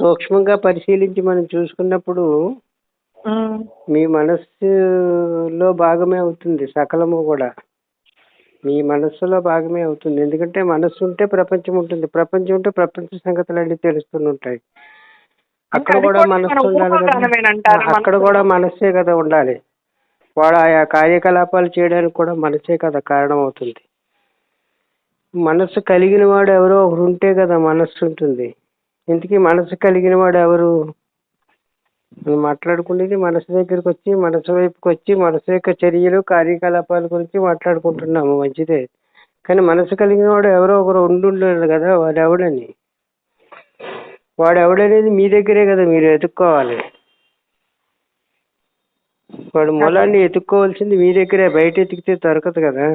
సూక్ష్మంగా పరిశీలించి మనం చూసుకున్నప్పుడు ఉమ్, మీ మనస్సులో భాగమే అవుతుంది సకలము కూడా. మీ మనస్సులో భాగమే అవుతుంది. ఎందుకంటే మనస్సు ఉంటే ప్రపంచం ఉంటుంది, ప్రపంచం ఉంటే ప్రపంచ సంగతులన్నీ తెలుస్తుంటాయి. అంటే అక్కడ అది కూడా కూడా మన మనస్సు ఉండాలి కదా. ఊహాగానమేనంటారా అక్కడ కూడా మనసులో? మనస్సే కదా ఉండాలి. వాడు ఆయా కార్యకలాపాలు చేయడానికి కూడా మనసే కదా కారణం అవుతుంది. మనస్సు కలిగిన వాడు ఎవరో ఒకరు ఉంటే కదా మనస్సు ఉంటుంది. ఇంతకీ మనస్సు కలిగిన వాడు ఎవరు? మనం మాట్లాడుకునేది మనసు దగ్గరికి వచ్చి, మనసు వైపుకి వచ్చి, మనసు యొక్క చర్యలు కార్యకలాపాల గురించి మాట్లాడుకుంటున్నాము, మంచిదే. కానీ మనసు కలిగిన వాడు ఎవరో ఒకరు ఉండుండాలి కదా. వాడు ఎవడనేది మీ దగ్గరే కదా మీరు వెతుక్కోవాలి. వాడు అదే మూలాన్ని ఎత్తుక్కోవాల్సింది మీ దగ్గరే, బయట ఎతికితే దొరకదు కదా.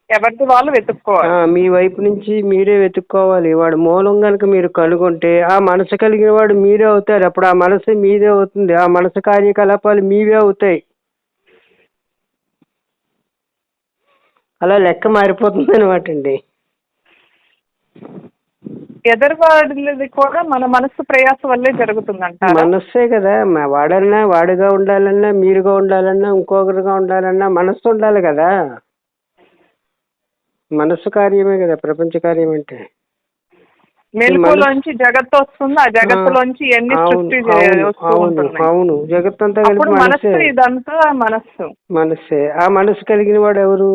ఎవరిది వాళ్ళు వెతుక్కోవాలి. మీ వైపు నుంచి మీరే వెతుక్కోవాలి. వాడు మూలం కనుక మీరు కనుగొంటే ఆ మనసు కలిగిన వాడు మీరే అవుతారు. అప్పుడు ఆ మనసు మీదే అవుతుంది, ఆ మనసు కార్యకలాపాలు మీవే అవుతాయి. అలా లెక్క మారిపోతుంది అనమాట అండి. ఎదురువాడిది కూడా మన మనసు ప్రయాస వల్లే జరుగుతుందంటారా? మనస్సే కదా. వాడన్నా వాడుగా ఉండాలన్నా, మీరుగా ఉండాలన్నా, ఇంకొకరుగా ఉండాలన్నా మనస్సు ఉండాలి కదా. మనస్సు కార్యమే కదా ప్రపంచ కార్యం అంటే. మెలకులోంచి జగత్తు వస్తుంది, ఆ జగత్తులోంచి ఎన్ని అవును సృష్టి అవును వస్తూ అవును ఉంటున్నాయి. అవును జగత్తంతా అప్పుడు కలిపి మనస్సు, మనస్సే. ఇదంతా మనస్సు. మనస్సే. ఆ మనస్సు కలిగిన వాడు ఎవరు?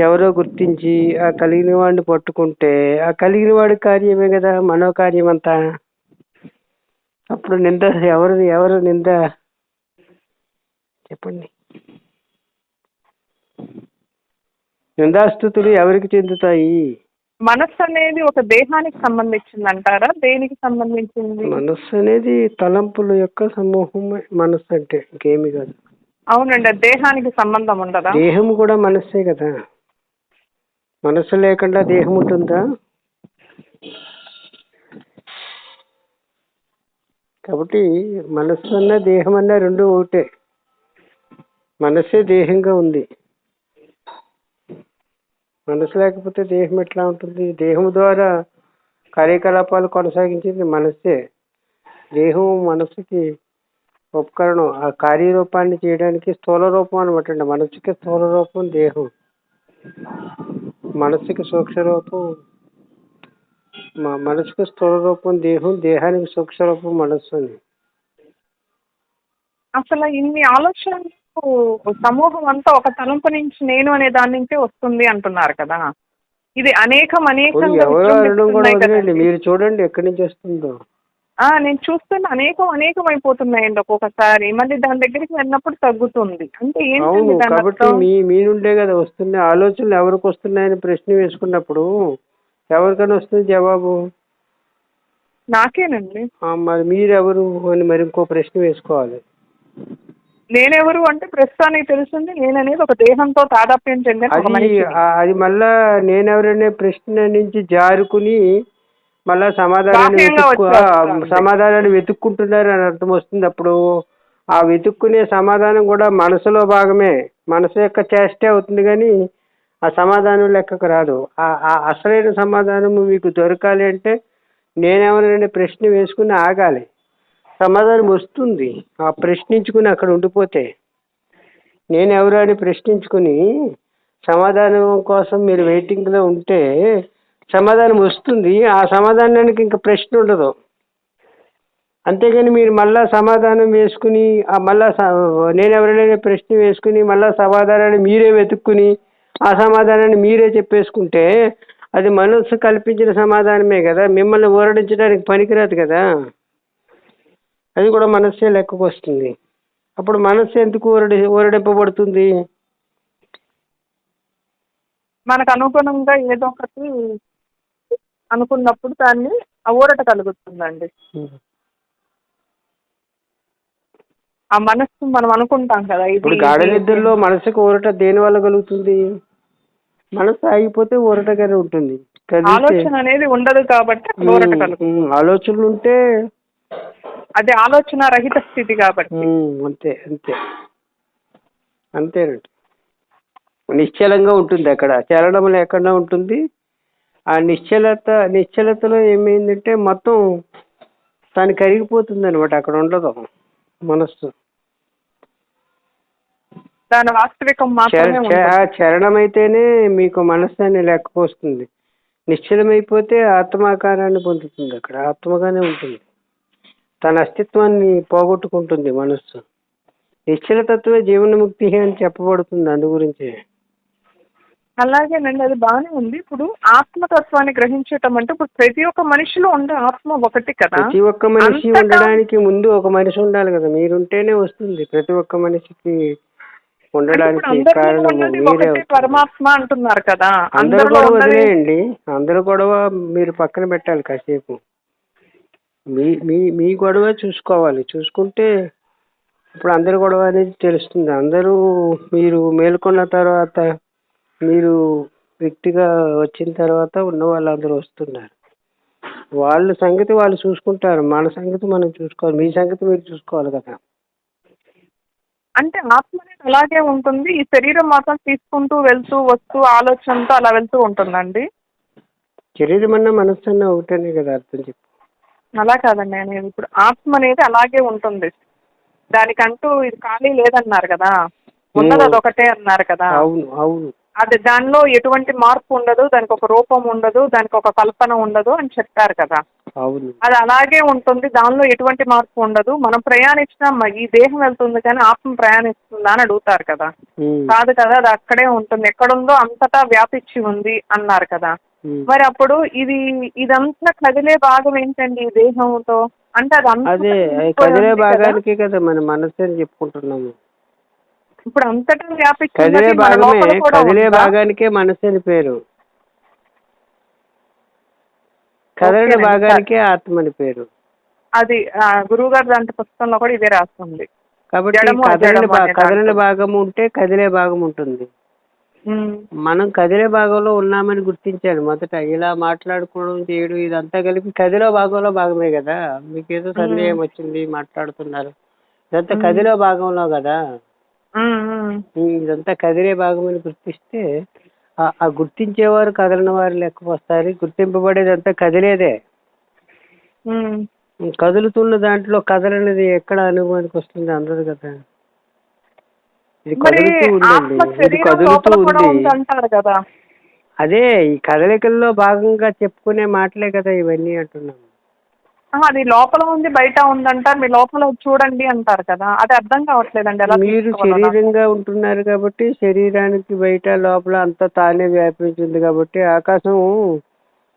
ఎవరో గుర్తించి ఆ కలిగిన వాడిని పట్టుకుంటే ఆ కలిగిన వాడి కార్యమే కదా మనోకార్యం అంతా. అప్పుడు నింద ఎవరు నింద చెప్పండి. నిందాస్తుతులు ఎవరికి చెందుతాయి? మనస్సు అనేది ఒక దేహానికి సంబంధించింది అంటారా? దేనికి సంబంధించింది? మనస్సు అనేది తలంపుల యొక్క సమూహం. మనస్సు అంటే ఇంకేమి కాదు. అవునండి, అది దేహానికి సంబంధం ఉండదా? దేహము కూడా మనస్సే కదా. మనస్సు లేకుండా దేహం ఉంటుందా? కాబట్టి మనస్సు అన్నా దేహం అన్నా రెండు ఒకటే. మనస్సే దేహంగా ఉంది. మనసు లేకపోతే దేహం ఎట్లా ఉంటుంది? దేహం ద్వారా కార్యకలాపాలు కొనసాగించేది మనస్సే. దేహం మనసుకి ఉపకరణం. ఆ కార్యరూపాన్ని చేయడానికి స్థూల రూపం అనమాట అండి. మనసుకి స్థూల రూపం దేహం, మనసుకి సూక్ష్మ రూపం. మనసుకి స్థూల రూపం దేహం, దేహానికి సూక్ష్మ రూపం మనస్సు అని. అసలు ఇన్ని ఆలోచనలు సమూహం అంతా ఒక తలంపు నుంచి, నేను అనే దాని నుంచే వస్తుంది అంటున్నారు కదా. ఇది అనేకంగా ఎవరో అనడం కూడా విజృంభిస్తున్నాయి వదిలేండి, కదండి. మీరు చూడండి ఎక్కడి నుంచి వస్తుందో. నేను చూస్తున్న అనేకం అయిపోతున్నాయండి. ఒక్కొక్కసారి మళ్ళీ దాని దగ్గరికి వెళ్ళినప్పుడు తగ్గుతుంది. అంటే అవును, ఏంటండి దాని కాబట్టి అర్థం? మీ నుండే కదా వస్తున్నాయి ఆలోచనలు. ఎవరికి వస్తున్నాయని ప్రశ్న వేసుకున్నప్పుడు ఎవరికైనా వస్తుంది జవాబు? నాకేనండి. మరి మీరెవరు అని మరి ఇంకో ప్రశ్న వేసుకోవాలి. నేనెవరు అంటే ప్రస్తుతానికి తెలుస్తుంది, నేననేది ఒక దేహంతో తాదాప్యం చెందిన ఒక మనిషిని. అది మళ్ళా నేనెవరనే ప్రశ్న నుంచి జారుకుని మళ్ళా బాహ్యంగా వచ్చేస్తుంది. సమాధానాన్ని వెతుక్కుంటున్నారు అని అర్థం వస్తుంది. అప్పుడు ఆ వెతుక్కునే సమాధానం కూడా మనసులో భాగమే, మనసు యొక్క చేష్టే అవుతుంది. కానీ ఆ సమాధానం లెక్కకు రాదు. ఆ అసలైన సమాధానం మీకు దొరకాలి అంటే నేనెవరనే ప్రశ్న వేసుకుని ఆగాలి. సమాధానం వస్తుంది. ఆ ప్రశ్నించుకుని అక్కడ ఉండిపోతే, నేనెవరు అని ప్రశ్నించుకుని సమాధానం కోసం మీరు వెయిటింగ్లో ఉంటే సమాధానం వస్తుంది. ఆ సమాధానానికి ఇంకా ప్రశ్న ఉండదు. అంతేగాని మీరు మళ్ళా సమాధానం వేసుకుని మళ్ళా నేనెవరైనా ప్రశ్న వేసుకుని మళ్ళా సమాధానాన్ని మీరే వెతుక్కుని ఆ సమాధానాన్ని మీరే చెప్పేసుకుంటే అది మనస్సు కల్పించిన సమాధానమే కదా, మిమ్మల్ని ఊరడించడానికి పనికిరాదు కదా. అది కూడా మనస్సే లెక్కకు వస్తుంది. అప్పుడు మనస్సు ఎందుకు ఊరడింపబడుతుంది? మనకు అనుగుణంగా ఏదో ఒకటి అనుకున్నప్పుడు దాన్ని ఊరట కలుగుతుందండి. ఆ మనస్సు మనం అనుకుంటాం కదా, ఇప్పుడు గాఢ నిద్రలో మనసుకు ఊరట దేని వల్ల కలుగుతుంది? మనసు ఆగిపోతే ఊరటగానే ఉంటుంది. ఆలోచన అనేది ఉండదు కాబట్టి ఊరట కలుగుతుంది. ఆలోచనలు ఉంటే అది ఆలోచన రహిత స్థితి కాబట్టి. అంతే అంతే అంతేనండి. నిశ్చలంగా ఉంటుంది. అక్కడ చలనం లేకుండా ఉంటుంది. ఆ నిశ్చలతలో ఏమైందంటే మొత్తం తను కరిగిపోతుంది అనమాట, అక్కడ ఉండదు మనస్సు. దాని వాస్తవికం మాత్రమే ఉంటుంది. చరణమైతేనే మీకు మనస్సు అని లెక్కొస్తుంది. నిశ్చలమైపోతే ఆత్మాకారాన్ని పొందుతుంది, అక్కడ ఆత్మగానే ఉంటుంది. తన అస్తిత్వాన్ని పోగొట్టుకుంటుంది మనస్సు. నిశ్చలతత్వే జీవన్ముక్తి అని చెప్పబడుతుంది, అందు గురించి. అలాగేనండి, అది బాగానే ఉంది. ఇప్పుడు ఆత్మతత్వాన్ని గ్రహించటం అంటే ఇప్పుడు ప్రతి ఒక్క మనిషిలో ఉండే ఆత్మ ఒకటి కదా. ప్రతి ఒక్క మనిషి ఉండడానికి ముందు ఒక మనిషి ఉండాలి కదా, మీరుంటేనే వస్తుంది. ప్రతి ఒక్క మనిషికి ఉండడానికి కారణం మీరే. పరమాత్మ అంటున్నారు కదా, అందరూ కూడా వదిలేయండి, అందరూ గొడవ మీరు పక్కన పెట్టాలి కాసేపు. మీ గొడవ చూసుకోవాలి. చూసుకుంటే ఇప్పుడు అందరి గొడవ అనేది తెలుస్తుంది. అందరూ మీరు మేల్కొన్న తర్వాత, మీరు వ్యక్తిగా వచ్చిన తర్వాత ఉన్న వాళ్ళందరూ వస్తున్నారు. వాళ్ళ సంగతి వాళ్ళు చూసుకుంటారు, మన సంగతి మనం చూసుకోవాలి. మీ సంగతి మీరు చూసుకోవాలి కదా. అంటే ఆత్మ అనేది అలాగే ఉంటుంది, ఈ శరీరం మాత్రం తీసుకుంటూ వెళ్తూ వస్తూ ఆలోచనతో అలా వెళ్తూ ఉంటుందండి. శరీరం అన్న మనస్సు అన్న ఒకటనే కదా, అర్థం చెప్పు. అలా కాదండి, నేను ఇప్పుడు ఆత్మ అనేది అలాగే ఉంటుంది, దానికంటూ ఇది ఖాళీ లేదన్నారు కదా, ఉన్నది అది ఒకటే అన్నారు కదా. అవును అవును. అది దానిలో ఎటువంటి మార్పు ఉండదు, దానికి ఒక రూపం ఉండదు, దానికి ఒక కల్పన ఉండదు అని చెప్పారు కదా. అవును. అది అలాగే ఉంటుంది, దానిలో ఎటువంటి మార్పు ఉండదు. మనం ప్రయాణించినా ఈ దేహం వెళ్తుంది కానీ ఆత్మ ప్రయాణిస్తుందా అని అడుగుతారు కదా. కాదు కదా, అది అక్కడే ఉంటుంది, ఎక్కడుందో అంతటా వ్యాపించి ఉంది అన్నారు కదా. మరి అప్పుడు ఇదంతా కదిలే భాగం ఏంటండి ఈ దేహంతో? అంటే అదే కదిలే భాగానికి కదా మన మనసు అని చెప్పుకుంటున్నాము. ఇప్పుడు అంతటా వ్యాపించి కదిలే భాగానికే మనసు అని పేరు, కదలని భాగానికే ఆత్మ అని పేరు. అది గురువు గారు దాంట్లో పుస్తకంలో కూడా ఇదే రాస్తుంది. కాబట్టి కదలని భాగం ఉంటే కదిలే భాగం ఉంటుంది. మనం కదిలే భాగంలో ఉన్నామని గుర్తించాలి మొదట. ఇలా మాట్లాడుకోవడం చేయడం ఇదంతా కలిపి కదిలే భాగంలో భాగమే కదా. మీకేదో సందేహం వచ్చింది, మాట్లాడుతున్నారు, ఇదంతా కదిలే భాగంలో కదా. ఇదంతా కదిలే భాగం అని గుర్తిస్తే ఆ గుర్తించేవారు కదలని వారు లెక్క వస్తారు. గుర్తింపబడేదంతా కదిలేదే. కదులుతున్న దాంట్లో కదలనేది ఎక్కడ అనుభవానికి వస్తుంది? అందదు కదా. ఇది కదులుతూ ఉందండి, ఇది కదులుతూ ఉంది. అదే ఈ కదలికల్లో భాగంగా చెప్పుకునే మాటలే కదా ఇవన్నీ అంటున్నాము. అది లోపల ఉంది బయట ఉందంటారు, మీ లోపల చూడండి అంటారు కదా, అది అర్థం కావట్లేదండి. అలా మీరు శరీరంగా ఉంటున్నారు కాబట్టి శరీరానికి బయట లోపల అంతా తానే వ్యాపించింది కాబట్టి ఆకాశం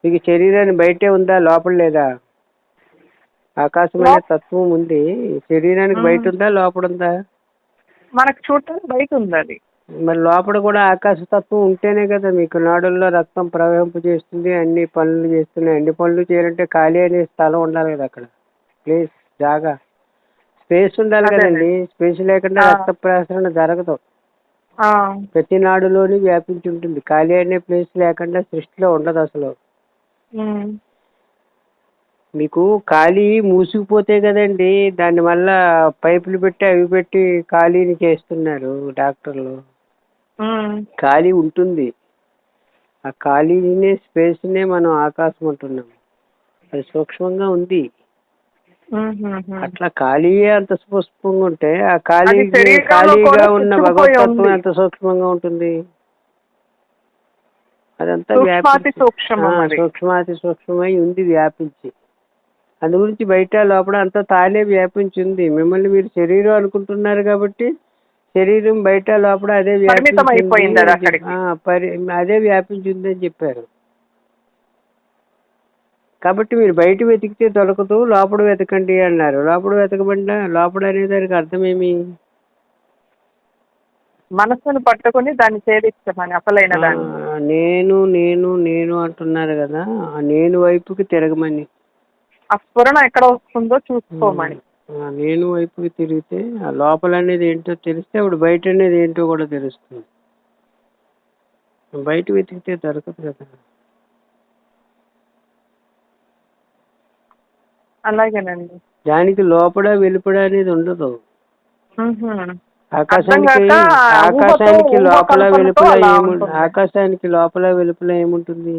మీకు శరీరాన్ని బయటే ఉందా, లోపల లేదా? ఆకాశం అనే తత్వం ఉంది, శరీరానికి బయట ఉందా లోపల ఉందా? మనకు చూడటానికి బయట ఉంది అది. మరి లోపల కూడా ఆకాశ తత్వం ఉంటేనే కదా మీకు నాడుల్లో రక్తం ప్రవహింపు చేస్తుంది, అన్ని పనులు చేస్తున్నాయి. అన్ని పనులు చేయాలంటే ఖాళీ అనే స్థలం ఉండాలి కదా, అక్కడ ప్లేస్, జాగా, స్పేస్ ఉండాలి కదండి. స్పేస్ లేకుండా రక్త ప్రసరణ జరగదు. ప్రతి నాడులోని వ్యాపించి ఉంటుంది. ఖాళీ అనే ప్లేస్ లేకుండా సృష్టిలో ఉండదు అసలు. మీకు ఖాళీ మూసుకుపోతే కదండి, దాన్ని మళ్ళా పైపులు పెట్టి అవి పెట్టి ఖాళీని చేస్తున్నారు డాక్టర్లు. ఖాళీ ఉంటుంది, ఆ ఖాళీనే స్పేస్నే మనం ఆకాశం అంటున్నాం. అది సూక్ష్మంగా ఉంది. అట్లా ఖాళీయే అంత సూక్ష్మంగా ఉంటే ఆ ఖాళీగా ఉన్న భగవతత్వం ఎంత సూక్ష్మంగా ఉంటుంది? అదంతా సూక్ష్మాతి సూక్ష్మమై ఉంది, వ్యాపించి. అందు గురించి బయట లోపల అంతా తానే వ్యాపించి ఉంది. మిమ్మల్ని మీరు శరీరం అనుకుంటున్నారు కాబట్టి శరీరం బయట లోపల అదే వ్యాపించింది, అదే వ్యాపించింది అని చెప్పారు. కాబట్టి మీరు బయట వెతికితే దొరకదు, లోపల వెతకండి అన్నారు. లోపల వెతకబడినా లోపల అనే దానికి అర్థమేమి? మనస్సును పట్టుకొని దాన్ని ఛేదించమని, అసలైన దాన్ని. నేను నేను నేను అంటున్నారు కదా, ఆ నేను వైపుకి తిరగమని. ఆ స్ఫురణ ఎక్కడ వస్తుందో చూసుకోమని. నేను వైపుకి తిరిగితే ఆ లోపల అనేది ఏంటో తెలిస్తే అప్పుడు బయట అనేది ఏంటో కూడా తెలుస్తుంది. బయట వెతికితే దొరకదు కదా. అలాగేనండి. దానికి లోపల వెలుపడ అనేది ఉండదు. ఆకాశానికి లోపల వెలుపల ఏముంటుంది?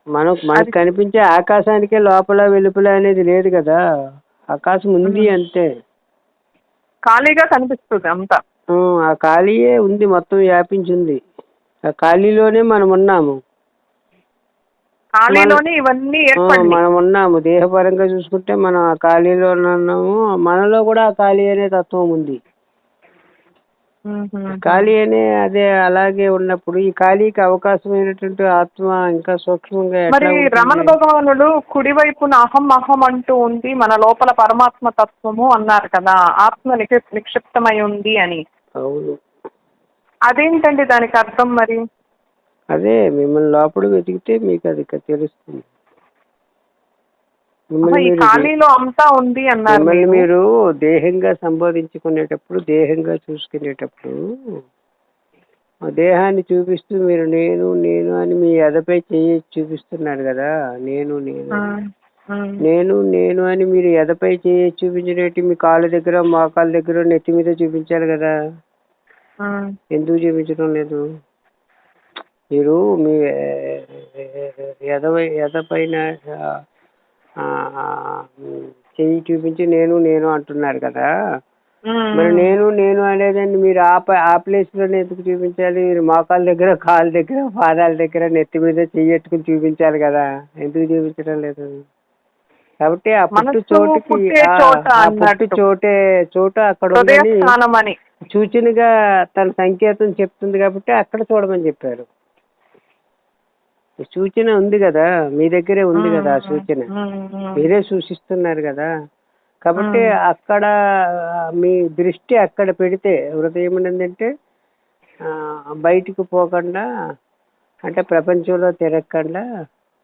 మనకు కనిపించే ఆకాశానికే లోపల వెలుపల అనేది లేదు కదా. ఆకాశం ఉంది అంతే, ఖాళీగా కనిపిస్తుంది అంతా. ఆ ఖాళీయే ఉంది, మొత్తం వ్యాపించి ఉంది. ఆ ఖాళీలోనే మనం ఉన్నాము. ఖాళీలోనే ఇవన్నీ మనం ఉన్నాము. దేహపరంగా చూసుకుంటే మనం ఆ ఖాళీలో ఉన్నాము. మనలో కూడా ఆ ఖాళీ అనే తత్వం ఉంది. ఖాళీ అనే అదే అలాగే ఉన్నప్పుడు ఈ ఖాళీకి అవకాశమైనటువంటి ఆత్మ ఇంకా సూక్ష్మంగా మరి రమణ భగవానుడు కుడివైపున అహం అహం అంటూ ఉంది, మన లోపల పరమాత్మ తత్వము అన్నారు కదా, ఆత్మ నిక్షిప్తమై ఉంది అని. అవును. అదేంటండి దానికి అర్థం మరి? అదే మిమ్మల్ని లోపల వెతికితే మీకు అది తెలుస్తుంది. ఖాళీలో అంతా ఉంది అన్నారు. మిమ్మల్ని మీరు దేహంగా సంబోధించుకునేటప్పుడు, దేహంగా చూసుకునేటప్పుడు దేహాన్ని చూపిస్తూ మీరు నేను నేను అని మీ ఎదపై చేయి చూపిస్తున్నారు కదా. నేను నేను నేను నేను అని మీరు ఎదపై చేయి చూపించినట్టు మీ కాళ్ళ దగ్గర, మోకాళ్ళ దగ్గర, నెత్తి మీద చూపించాలి కదా. ఎందుకు చూపించడం లేదు? మీరు మీ ఎద పైన చెయ్యి చూపించి నేను నేను అంటున్నారు కదా. మరి నేను నేను అనేదాన్ని మీరు ఆ ప్లేస్లోనే ఎందుకు చూపించాలి? మీరు మోకాళ్ళ దగ్గర, కాళ్ళ దగ్గర, పాదాల దగ్గర, నెత్తి మీద చెయ్యెట్టుకుని చూపించాలి కదా. ఎందుకు చూపించడం లేదు? కాబట్టి ఆ పుట్టు చోట అక్కడ ఉందని సూచనగా తన సంకేతం చెప్తుంది కాబట్టి అక్కడ చూడమని చెప్పారు. సూచన ఉంది కదా, మీ దగ్గరే ఉంది కదా. ఆ సూచన మీరే సూచిస్తున్నారు కదా. కాబట్టి అక్కడ మీ దృష్టి అక్కడ పెడితే హృదయం ఏంటంటే బయటికి పోకుండా, అంటే ప్రపంచంలో తిరగకుండా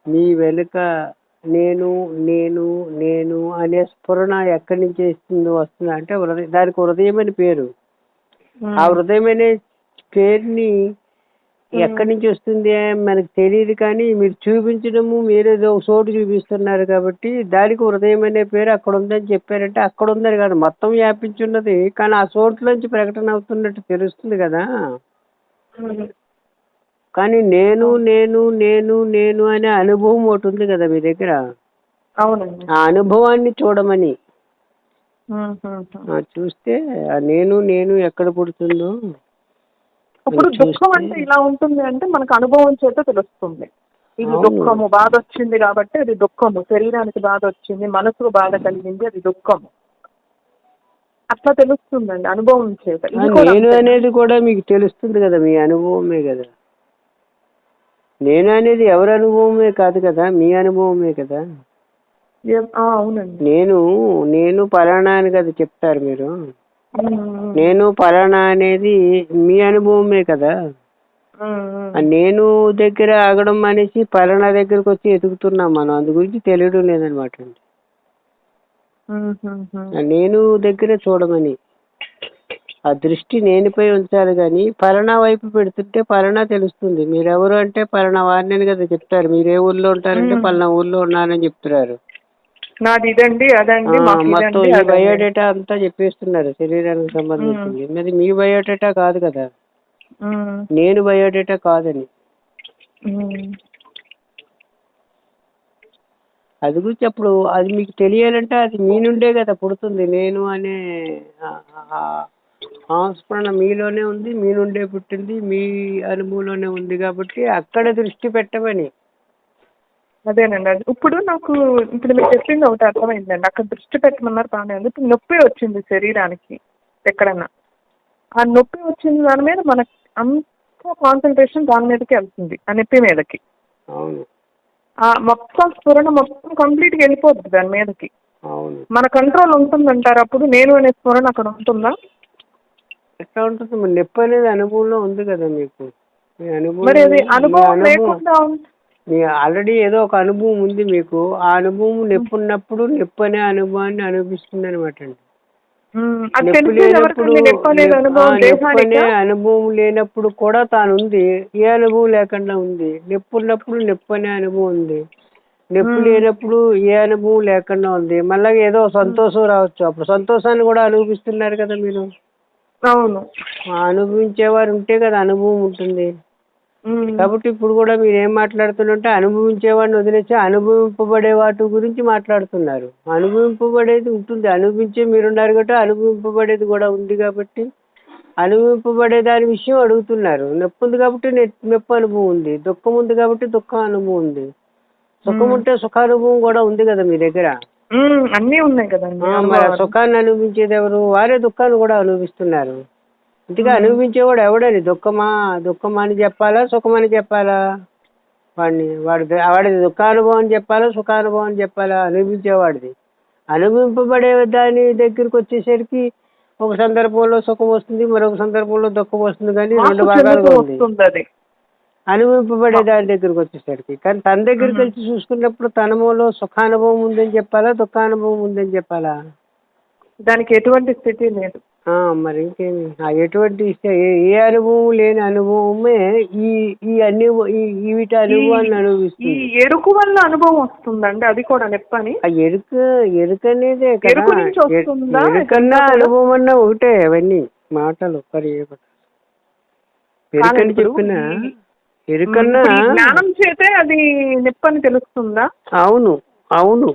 మీ వెనుక నేను నేను నేను అనే స్ఫురణ ఎక్కడి నుంచి వస్తుంది అంటే హృదయం. దానికి హృదయం అని పేరు. ఆ హృదయం అనే పేరుని ఎక్కడి నుంచి వస్తుంది మనకు తెలియదు, కానీ మీరు చూపించడము మీరేదో ఒక చోటు చూపిస్తున్నారు కాబట్టి దానికి హృదయం అనే పేరు అక్కడ ఉందని చెప్పారంటే అక్కడ ఉందని కాదు, మొత్తం వ్యాపించున్నది, కానీ ఆ చోట్లోంచి ప్రకటన అవుతున్నట్టు తెలుస్తుంది కదా. కానీ నేను నేను నేను నేను అనే అనుభవం ఒకటి ఉంది కదా మీ దగ్గర. ఆ అనుభవాన్ని చూడమని చూస్తే నేను నేను ఎక్కడ పుడుతుందో. ఇప్పుడు దుఃఖం అంటే ఇలా ఉంటుంది అంటే మనకు అనుభవం చేత తెలుస్తుంది. ఇది దుఃఖము, బాధ వచ్చింది కాబట్టి అది దుఃఖము. శరీరానికి బాధ వచ్చింది, మనసుకు బాధ కలిగింది, అది దుఃఖము. అట్లా తెలుస్తుందండి అనుభవం చేత. నేను అనేది కూడా మీకు తెలుస్తుంది కదా, మీ అనుభవమే కదా. నేను అనేది ఎవరి అనుభవమే కాదు కదా, మీ అనుభవమే కదా. అవునండి. నేను నేను పలానా అని కదా చెప్తారు మీరు. నేను పలానా అనేది మీ అనుభవమే కదా. నేను దగ్గర ఆగడం అనేసి పలానా దగ్గరకు వచ్చి ఎదుగుతున్నాం మనం, అందు గురించి తెలియడం లేదనమాట అండి. నేను దగ్గర చూడమని ఆ దృష్టి నేనుపై ఉంచాలి, కానీ పలానా వైపు పెడుతుంటే పలానా తెలుస్తుంది. మీరెవరు అంటే పలానా వారిని కదా చెప్తారు. మీరు ఏ ఊర్లో ఉంటారంటే పలానా ఊర్లో ఉన్నారని చెప్తున్నారు. నాది ఇదండి అదండి మొత్తం ఈ బయోడేటా అంతా చెప్పేస్తున్నారు శరీరానికి సంబంధించింది. మరి మీ బయోడేటా కాదు కదా, నేను బయోడేటా కాదని. అది గురించి అప్పుడు అది మీకు తెలియాలంటే అది మీ నుండే కదా పుడుతుంది. నేను అనే సంస్మరణ మీలోనే ఉంది, మీ నుండే పుట్టింది, మీ అనుభవంలోనే ఉంది కాబట్టి అక్కడ దృష్టి పెట్టమని. అదేనండి. అది ఇప్పుడు మీరు చెప్పింది ఒకటి అర్థమైందండి. అక్కడ దృష్టి పెట్టమన్నారు బాగానే ఉంది. ఇప్పుడు నొప్పి వచ్చింది శరీరానికి ఎక్కడన్నా, ఆ నొప్పి వచ్చింది దాని మీద మనకి అంత కాన్సన్ట్రేషన్ దాని మీదకి వెళ్తుంది, ఆ నొప్పి మీదకి. మొత్తం స్ఫురణ మొత్తం కంప్లీట్గా వెళ్ళిపోతుంది దాని మీదకి. మన కంట్రోల్ ఉంటుందంటారు అప్పుడు నేను అనే స్ఫురణ అక్కడ ఉంటుందా? ఎట్లా ఉంటుంది? నొప్పి అనేది అనుభవంలో ఉంది కదా మీకు. మరి అది అనుభవం లేకుండా మీ ఆల్రెడీ ఏదో ఒక అనుభవం ఉంది మీకు. ఆ అనుభవం నొప్పి ఉన్నప్పుడు నొప్పి అనే అనుభవాన్ని అనుభవిస్తుంది అనమాట అండి. నొప్పి లేనప్పుడు, నొప్పి అనే అనుభవం లేనప్పుడు కూడా తాను ఉంది. ఏ అనుభవం లేకుండా ఉంది. నొప్పి ఉన్నప్పుడు నొప్పి అనే అనుభవం ఉంది, నొప్పి లేనప్పుడు ఏ అనుభవం లేకుండా ఉంది. మళ్ళీ ఏదో సంతోషం రావచ్చు, అప్పుడు సంతోషాన్ని కూడా అనుభవిస్తున్నారు కదా మీరు. అవును, అనుభవించేవారు ఉంటే కదా అనుభవం ఉంటుంది. కాబట్టి ఇప్పుడు కూడా మీరు ఏం మాట్లాడుతుంటే అనుభవించేవాడిని వదిలేసి అనుభవింపబడే వాటి గురించి మాట్లాడుతున్నారు. అనుభవింపబడేది ఉంటుంది, అనుభవించే మీరున్నారు కాబట్టి అనుభవింపబడేది కూడా ఉంది కాబట్టి అనుభవింపబడే దాని విషయం అడుగుతున్నారు. నొప్పి ఉంది కాబట్టి నొప్పి అనుభవం ఉంది, దుఃఖం ఉంది కాబట్టి దుఃఖం అనుభవం ఉంది, సుఖం ఉంటే సుఖానుభవం కూడా ఉంది కదా మీ దగ్గర. అన్నీ ఉన్నాయి కదండి. మరి సుఖాన్ని అనుభవించేది ఎవరు? వారే దుఃఖాన్ని కూడా అనుభవిస్తున్నారు. ఇంతగా అనుభవించేవాడు ఎవడని? దుఃఖమా అని చెప్పాలా, సుఖమని చెప్పాలా? వాడిది దుఃఖానుభవం అని చెప్పాలా, సుఖానుభవం అని చెప్పాలా? అనుభవించేవాడిది. అనుభవింపబడే దాని దగ్గరికి వచ్చేసరికి ఒక సందర్భంలో సుఖం వస్తుంది, మరొక సందర్భంలో దుఃఖం వస్తుంది, కానీ రెండు భాగాలుగా ఉంది అనుభవింపబడే దాని దగ్గరికి వచ్చేసరికి. కానీ తన దగ్గరికి వచ్చి చూసుకున్నప్పుడు తనలో సుఖానుభవం ఉందని చెప్పాలా, దుఃఖానుభవం ఉందని చెప్పాలా? దానికి ఎటువంటి స్థితి లేదు. మరి ఇంకేమి ఎటువంటి ఏ అనుభవం లేని అనుభవమే వీటి అనుభవాన్ని అనుభవిస్తుంది. ఈ ఎరుకు వల్ల అనుభవం వస్తుందండి, అది కూడా నొప్పని. ఎరుక అనేదే కదా, ఎరుకన్నా అనుభవం అన్నా ఒకటే. అవన్నీ మాటలు ఎరుకని చెప్పిన ఎరుకన్నా జ్ఞానం చేతే అది నొప్పని తెలుస్తుందా? అవును అవును.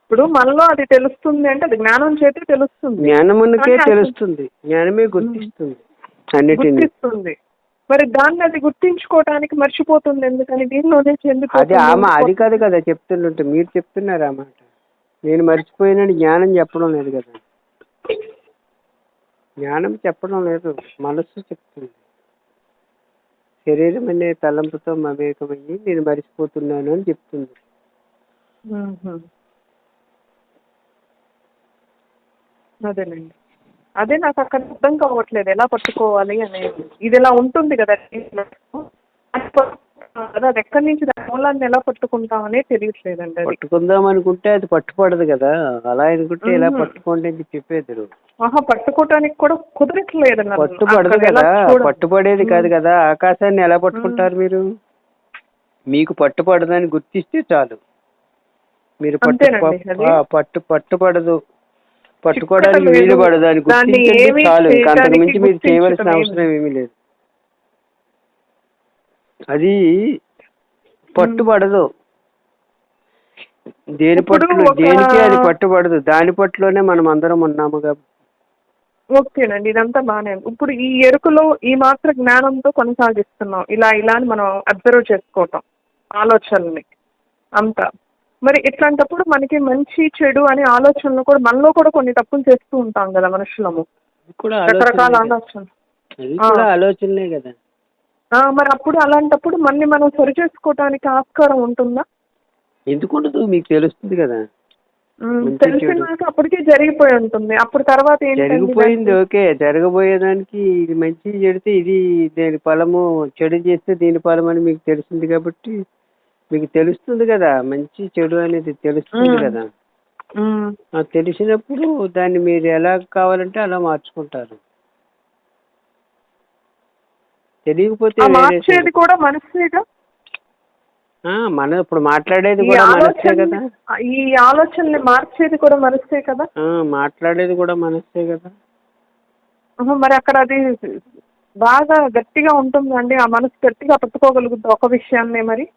ఇప్పుడు మనలో అది తెలుస్తుంది అంటే అది జ్ఞానం చేతే తెలుస్తుంది. జ్ఞానమునకే తెలుస్తుంది, జ్ఞానమే గుర్తిస్తుంది, గుర్తిస్తుంది. మరి దాన్ని అది గుర్తించుకోవడానికి మర్చిపోతుంది ఎందుకని? దీనిలోనే అది కాదు కదా చెప్తుంటే, మీరు చెప్తున్నారు ఆ మాట. నేను మర్చిపోయినని జ్ఞానం చెప్పడం లేదు కదా, జ్ఞానం చెప్పడం లేదు, మనస్సు చెప్తుంది. శరీరం అనే తలంపుతో మమేకమయ్యి నేను మర్చిపోతున్నాను అని చెప్తుంది. అదేనండి, అదే నాకు అక్కడ అర్థం కావట్లేదు ఎలా పట్టుకోవాలి అనేది. ఇది ఇలా ఉంటుంది కదా, అది ఎక్కడి నుంచి దాని మూలాన్ని ఎలా పట్టుకుంటామనే తెలియట్లేదండి. పట్టుకుందాం అనుకుంటే అది పట్టుపడదు కదా, అలా అనుకుంటే ఎలా పట్టుకోండి అని చెప్పేది. పట్టుకోవటానికి కూడా కుదరట్లేదు. పట్టుపడదు కదా, పట్టుపడేది కాదు కదా. ఆకాశాన్ని ఎలా పట్టుకుంటారు మీరు? మీకు పట్టుపడదని గుర్తిస్తే చాలు. మీరు పట్టుపడదు, పట్టుకోవడానికి వీలు పడదు అని గుర్తించండి చాలు. ఇంకా అంతకు మించి మీరు చేయవలసిన అవసరం ఏమీ లేదు. అది పట్టుబడదు, దేనికి అది పట్టుబడదు. దాని పట్టులోనే మనం అందరం ఉన్నాము కాబట్టి. ఓకేనండి, ఇదంతా బాగానే ఉంది. ఇప్పుడు ఈ ఎరుకలో ఈ మాత్ర జ్ఞానంతో కొనసాగిస్తున్నాం, ఇలా అని మనం అబ్జర్వ్ చేసుకోవటం ఆలోచనల్ని అంతా. మరి ఇట్లాంటప్పుడు మనకి మంచి చెడు అనే ఆలోచనలు కూడా మనలో కూడా కొన్ని తప్పులు చేస్తూ ఉంటాం కదా మనుషులము, రకరకాల ఆలోచనలే కదా. మరి అప్పుడు అలాంటప్పుడు మనం సరి చేసుకోవటానికి ఆస్కారం ఉంటుందా? ఎందుకుండదు, మీకు తెలుస్తుంది కదా. తెలిసినాక అప్పటికే జరిగిపోయి ఉంటుంది. అప్పుడు తర్వాత జరిగిపోయింది, ఓకే. జరగబోయేదానికి ఇది మంచి చెడితే ఇది దీని ఫలము, చెడు చేస్తే దీని ఫలం అని మీకు తెలిసింది కాబట్టి మీకు తెలుస్తుంది కదా, మంచి చెడు అనేది తెలుస్తుంది కదా. తెలిసినప్పుడు దాన్ని మీరు ఎలా కావాలంటే అలా మార్చుకుంటారు. తెలియకపోతే మార్చేది కూడా మనసేగా. మన ఇప్పుడు మాట్లాడేది కూడా మనసే కదా. ఈ ఆలోచనని మార్చేది కూడా మనసే కదా. మాట్లాడేది కూడా మనసే కదా. మరి అక్కడ అది బాగా గట్టిగా ఉంటుందండి, ఆ మనసు గట్టిగా పట్టుకోగలుగుతుంది ఒక విషయాన్నే. మరి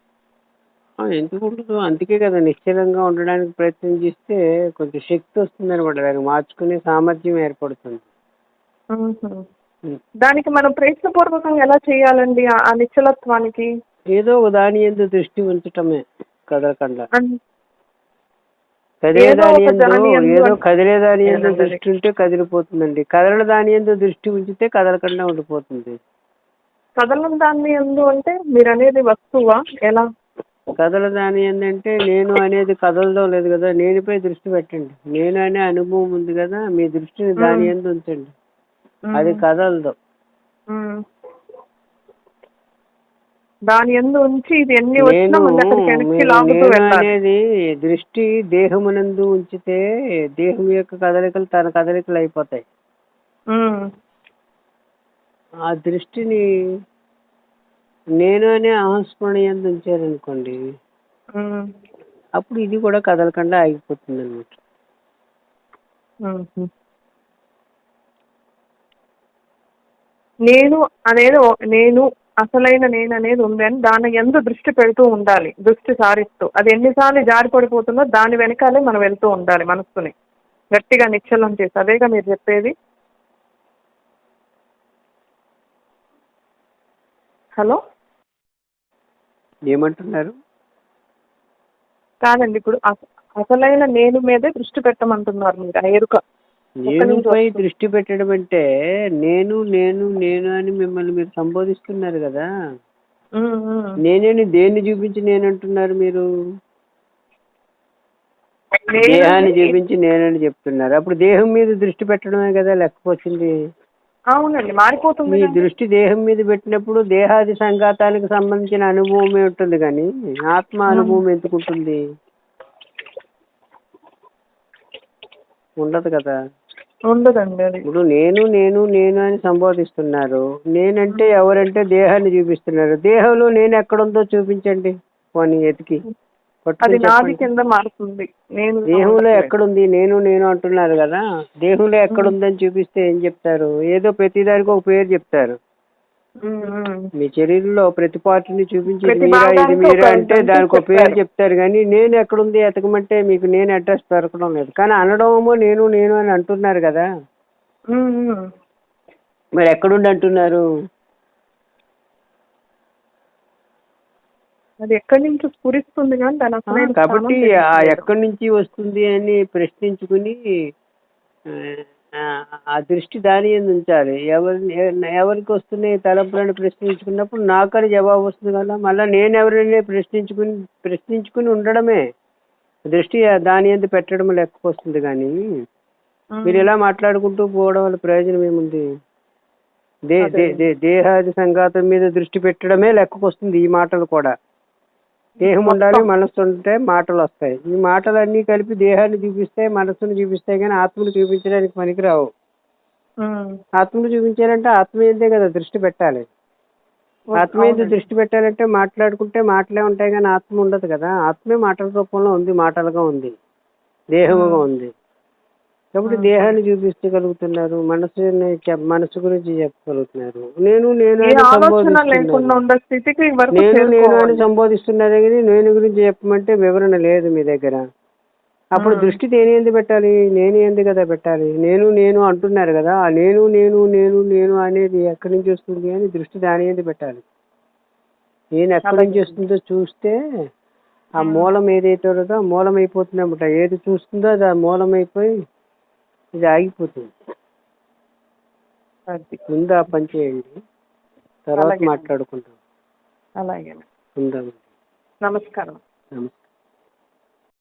ఎందుకు ఉండదు? అందుకే కదా నిశ్చలంగా ఉండడానికి ప్రయత్నం చేస్తే కొంచెం శక్తి వస్తుంది అనమాట, దాన్ని మార్చుకునే సామర్థ్యం ఏర్పడుతుంది. దానికి మనం ప్రయత్నపూర్వకంగా ఎలా చేయాలండి ఆ నిశ్చలత్వానికి? ఏదో దాని యందు దృష్టి ఉంచటమే, కదలకుండా. కదిలేదాని యందు దృష్టి ఉంటే కదిలిపోతుందండి. కదల దాని యందు దృష్టి ఉంచితే కదలకుండా ఉండిపోతుంది. కదలని దాని యందు అంటే మీరు అనేది వస్తువా? ఎలా కథల దాని ఏంటంటే నేను అనేది కథలతో లేదు కదా, నేనుపై దృష్టి పెట్టండి. నేను అనే అనుభవం ఉంది కదా, మీ దృష్టిని దాని యందు ఉంచండి, అది కథలతో. దాని యందు ఉంచి ఇది ఎన్ని అనేది దృష్టి దేహమునందు ఉంచితే దేహం యొక్క కదలికలు తన కదలికలు అయిపోతాయి. ఆ దృష్టిని నేను అనే అహంస్మరణ యందు ఉంచారనుకోండి, అప్పుడు ఇది కూడా కదలకుండా ఆగిపోతుంది అన్నమాట. నేను అనేది నేను అసలైన నేను అనేది ఉంది అని దాని ఎందు దృష్టి పెడుతూ ఉండాలి, దృష్టి సారిస్తూ. అది ఎన్నిసార్లు జారి పడిపోతుందో దాని వెనకాలే మనం వెళ్తూ ఉండాలి, మనస్సుని గట్టిగా నిశ్చలం చేసి. అదేగా మీరు చెప్పేది? హలో, ఏమంటున్నారు? కాదండి, ఇప్పుడు అసలైన నేను మీదే దృష్టి పెట్టమంటున్నారు మీరు. ఆ ఎరుక నేనుపై దృష్టి పెట్టడం అంటే నేను నేను నేను అని మిమ్మల్ని మీరు సంబోధిస్తున్నారు కదా. నేనేని దేన్ని చూపించి నేనంటున్నారు మీరు? దేహాన్ని చూపించి నేనని చెప్తున్నారు. అప్పుడు దేహం మీద దృష్టి పెట్టడమే కదా లెక్కొచ్చింది. అవునండి, మారిపోతుంది. మీ దృష్టి దేహం మీద పెట్టినప్పుడు దేహాది సంఘాతానికి సంబంధించిన అనుభవం ఉంటుంది, కానీ ఆత్మ అనుభవం ఎందుకుంటుంది? ఉండదు కదా. ఉండదండి. అది ఇప్పుడు నేను నేను నేను అని సంబోధిస్తున్నారు. నేనంటే ఎవరంటే దేహాన్ని చూపిస్తున్నారు. దేహంలో నేను ఎక్కడుందో చూపించండి, పోనీ ఎతికి అది నాది కింద మారుతుంది. నేను దేహంలో ఎక్కడుంది? నేను నేను అంటున్నారు కదా. దేహంలో ఎక్కడుందని చూపిస్తే ఏం చెప్తారు? ఏదో ప్రతిదానికి ఒక పేరు చెప్తారు. మీ శరీరంలో ప్రతి పార్టీని చూపించి ఇది మీరా ఇది మీరా అంటే దానికి ఒక పేరు చెప్తారు, కానీ నేను ఎక్కడుంది ఎతకమంటే మీకు నేను అడ్రస్ దొరకడం లేదు. కానీ అనడమేమో నేను నేను అని అంటున్నారు కదా. మరి ఎక్కడుండి అంటున్నారు? అది ఎక్కడి నుంచి స్ఫురిస్తుంది కానీ దాని కాబట్టి ఆ ఎక్కడి నుంచి వస్తుంది అని ప్రశ్నించుకుని ఆ దృష్టి దాని మీద ఉంచాలి. ఎవరికి వస్తున్నాయి తలంపులను ప్రశ్నించుకున్నప్పుడు నాకని జవాబు వస్తుంది కదా. మళ్ళీ నేను ఎవరైనా ప్రశ్నించుకుని ఉండడమే దృష్టి దాని మీద పెట్టడం లెక్కకు వస్తుంది. కానీ మీరు ఇలా మాట్లాడుకుంటూ పోవడం వల్ల ప్రయోజనం ఏముంది? దేహాది సంఘాతం మీద దృష్టి పెట్టడమే లెక్కకు వస్తుంది. ఈ మాటలు కూడా దేహం ఉండాలి, మనస్సు ఉంటే మాటలు వస్తాయి. ఈ మాటలన్నీ కలిపి దేహాన్ని చూపిస్తాయి, మనస్సును చూపిస్తాయి, కానీ ఆత్మను చూపించడానికి పనికిరావు. ఆత్మను చూపించాలంటే ఆత్మ మీదే కదా దృష్టి పెట్టాలి. ఆత్మ మీద దృష్టి పెట్టాలంటే మాట్లాడుకుంటే మాటలే ఉంటాయి, కానీ ఆత్మ ఉండదు కదా. ఆత్మే మాటల రూపంలో ఉంది, మాటలుగా ఉంది, దేహముగా ఉంది. కాబట్టి దేహాన్ని చూపించగలుగుతున్నారు, మనసు గురించి చెప్పగలుగుతున్నారు. నేను నేను అని సంబోధిస్తున్నారు, కానీ నేను గురించి చెప్పమంటే వివరణ లేదు మీ దగ్గర. అప్పుడు దృష్టి దేని ఎందుకు పెట్టాలి? నేను ఎందుకు కదా పెట్టాలి. నేను నేను అంటున్నారు కదా. నేను నేను నేను నేను అనేది ఎక్కడి నుంచి వస్తుంది అని దృష్టి దాని ఎందుకు పెట్టాలి. నేను ఎక్కడి నుంచి వస్తుందో చూస్తే ఆ మూలం ఏదైతే ఉన్నదో ఆ మూలం అయిపోతుంది అన్నమాట. ఏది చూస్తుందో అది ఆ మూలం అయిపోయి ఇది ఆగిపోతుంది. ముందు ఆ పని చేయండి, తర్వాత మాట్లాడుకుంటాం. అలాగే. ఉందాం. నమస్కారం. నమస్కారం.